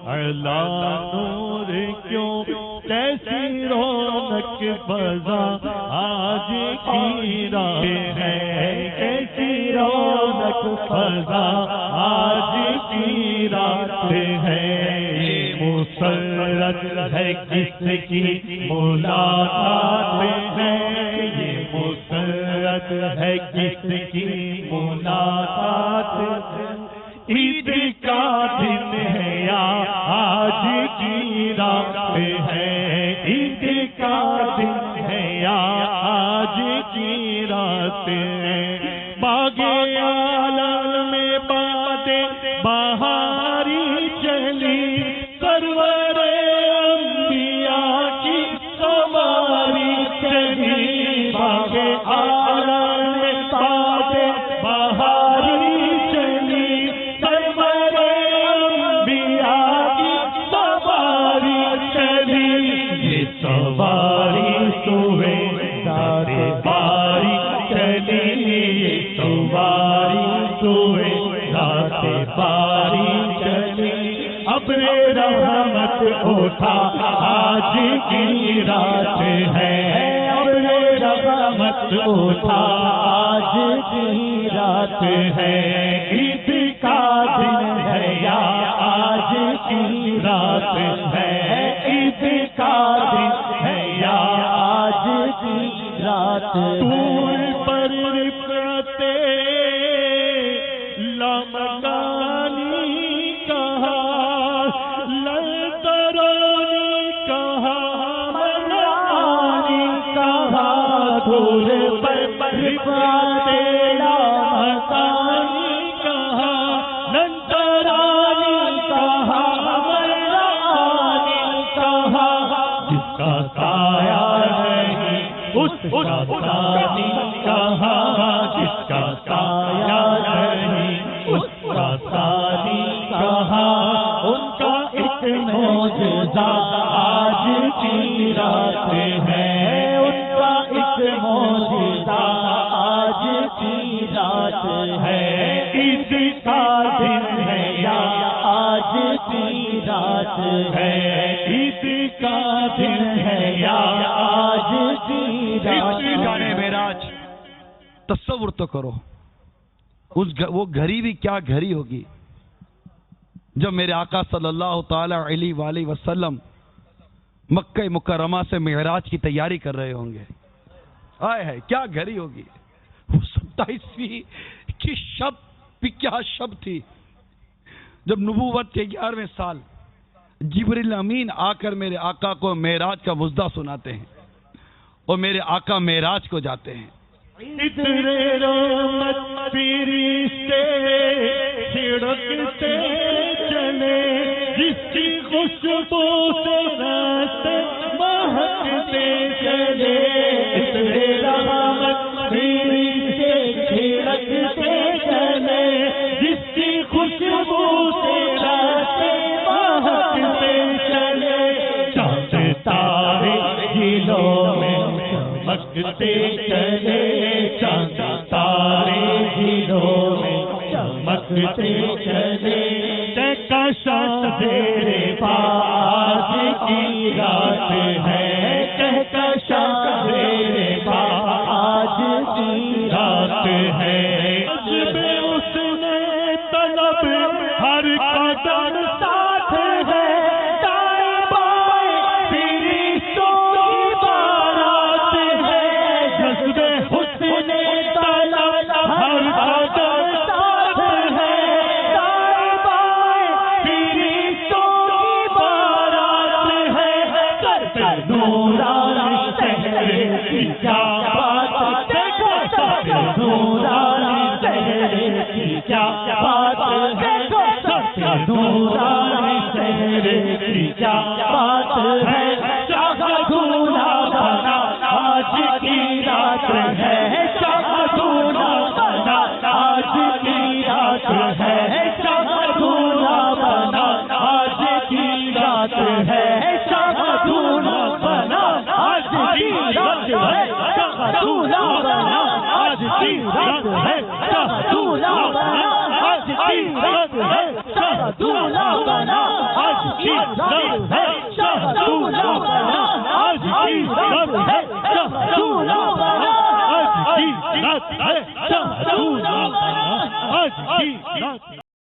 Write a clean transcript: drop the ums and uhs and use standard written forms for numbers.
علا نور کیوں کیسی رونق فضا آج کی رات ہے کیسی رونق فضا آج کی رات ہے مسرت ہے کس کی ملاقات ہے یہ مسرت ہے کس کی ملاقات عید کا دن ہے یا آج کی رات ہے عید کا دن ہے یا آج کی رات ہے باغ عالم میں باتیں بہاری چلی سرور انبیاء کی سواری چلی باغ عالم میں باتیں بہاری چلی سرور انبیاء کی سواری چلی یہ سواری سوئے دار باری چلی یہ سواری سوئے دار باری چلی ابر رحمت اٹھا آج کی رات ہے ابر رحمت اٹھا آج کی رات ہے عید کا دن ہے یا آج کی رات ہے عید کا دن ہے یا آج کی رات طور پر رفعتے لامکانی کہا للترانی کہا منعانی کہا طور پر رفعتے لامکانی کہا للترانی کہا منعانی کہا جس کا سایہ نہیں اس کا ثانی کہا جس کا سایہ نہیں اس کا ثانی کہا ان کا ایک معجزہ آج کی رات ہے ان کا ایک معجزہ آج کی رات ہے عید کا دن ہے یا آج کی رات ہے عید کا دن ہے یا آج کی رات جانے معراج تصور تو کرو وہ گھڑی بھی کیا گھڑی ہوگی جب میرے آقا صلی اللہ تعالی علیہ وآلہ وسلم مکہ مکرمہ سے معراج کی تیاری کر رہے ہوں گے آئے ہے کیا گھڑی ہوگی وہ 27ویں کی شب بھی کیا شب تھی جب نبوت کے 11ویں سال جبریل امین آ کر میرے آقا کو معراج کا وعدہ سناتے ہیں اور میرے آقا معراج کو جاتے ہیں اتنے رحمت فرشتے چھڑکتے چلے جس کی خوشبو سے راستے مہکتے چلے اتنے رحمت فرشتے چھڑکتے چلے جس کی خوشبو سے راستے مہکتے چلے چاند تارے دلوں میں چمکتے چلے چاند تارے دلوں میں چمکتے چلے کہکشاں زیر باز کی رات ہے کہکشاں زیر باز کی رات ہے عجب اس نے طلب ہر قدم ساتھ ہے دائیں بائیں فرشتوں کی بارات ہے جذب حسن طلب ہر قدم ساتھ ہے دائیں بائیں فرشتوں کی بارات ہے کرتے نورانی شہر کی کیا بات دیکھو کرتے نورانی شہر کی کیا بات ہے کرتے نورانی شہر کی کیا بات ہے چاہا دھونا بنا آج کی رات ہے چاہا دھونا بنا آج کی رات ہے چاہا دھونا بنا آج کی رات ہے چاہا دھونا بنا آج کی رات ہے چاہا دھونا بنا آج کی رات ہے چاہا دھونا بنا آج کی رات ہے چاہا دھونا بنا کی رات ہے شاہ رسول اللہ، آج کی رات ہے شاہ رسول اللہ، آج کی رات ہے شاہ رسول اللہ، آج کی رات